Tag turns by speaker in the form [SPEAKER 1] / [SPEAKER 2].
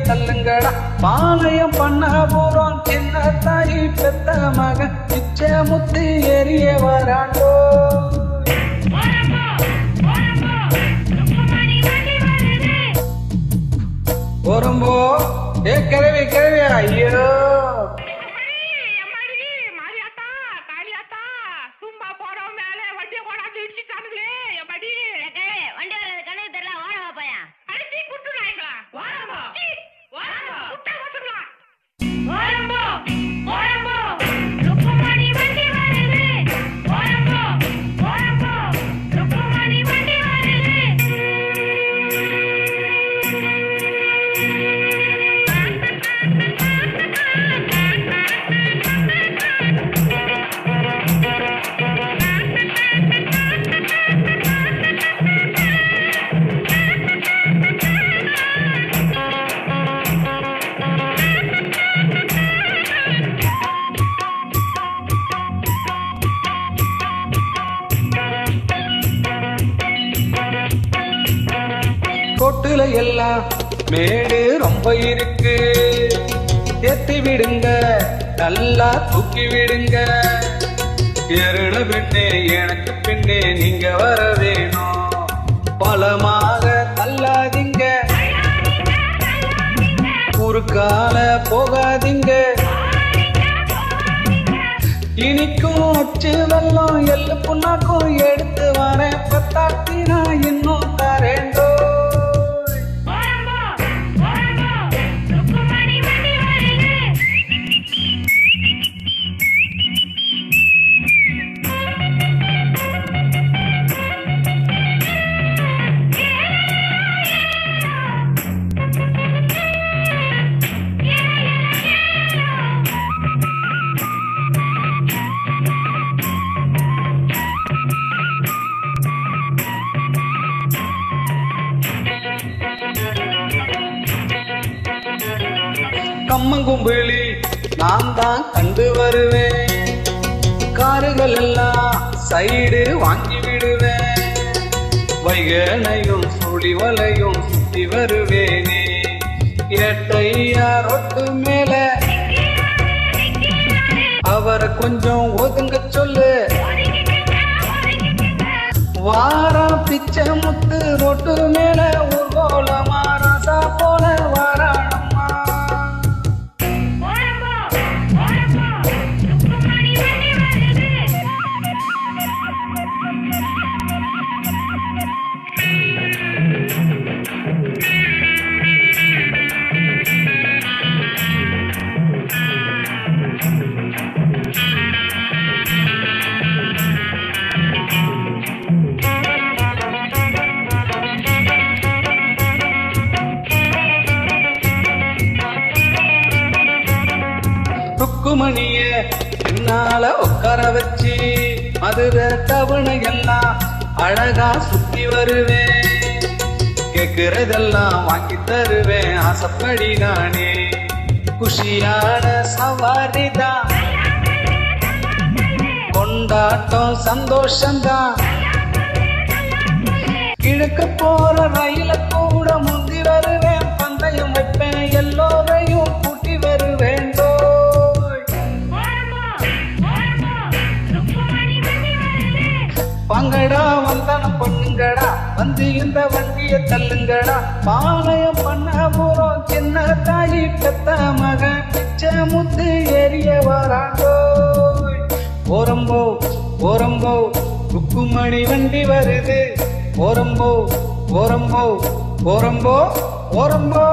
[SPEAKER 1] தள்ளுங்கடா பாளையம் பண்ண போறோம் சின்ன தாயி பெத்த மகன் பிச்ச முத்து எரிய வராண்டோ போறம்போ ஏ கிழவி கிழவி ஐயோ கோட்டுல எல்லாம் மேடு ரொம்ப இருக்கு ஏத்தி விடுங்க நல்லா தூக்கி விடுங்க எருள பெண்ணே எனக்கு பின்னே நீங்க வர வேணும் பலமாக தள்ளாதீங்க குறுக்கால போகாதீங்க இனிக்கும் அச்சு வெள்ளம் எள்ளு புண்ணாக்கும் எடுத்து வரேன் பத்தாட்டி நான் இன்னும் தரேண்டோ கம்மங்கும்பிளி நான் தான் கண்டு வருவேன் காருகள் எல்லாம் சைடு வாங்கி விடுவேன் வைகனையும் சுழி வலையும் சுத்தி வருவேனே ஏட்டையா ரொட்டு மேல அவரை கொஞ்சம் ஒதுங்க சொல்லு வாரா பிச்சை முத்து ரொட்டு மேல ஊர்கோலமா ராசா போல வாராணம்மா ருக்குமணிய என்னால உட்கார வச்சு மதுரை தவணை எல்லாம் அழகா சுத்தி வருவேன் கேக்குறதெல்லாம் வாங்கி தருவேன் ஆசப்படி நானே குஷியான சவாரிதான் கொண்டாட்டம் சந்தோஷம்தான் கிழக்கு போற ரயில கூட முந்தி வருவேன் பந்தயம் வைப்பேன் எல்லோரையும் கூட்டி வருவேன் வாங்கடா வந்தனம் பண்ணுங்கடா வந்து இந்த வண்டிய தள்ளுங்கடா பாளையம் பண்ண போறோம் சின்ன தாயி பெத்த மகன் பிச்சை முத்து எரிய வராண்டோ ஓரம்போ ஓரம்போ ருக்குமணி வண்டி வருது ஓரம்போ ஓரம்போ ஓரம்போ ஓரம்போ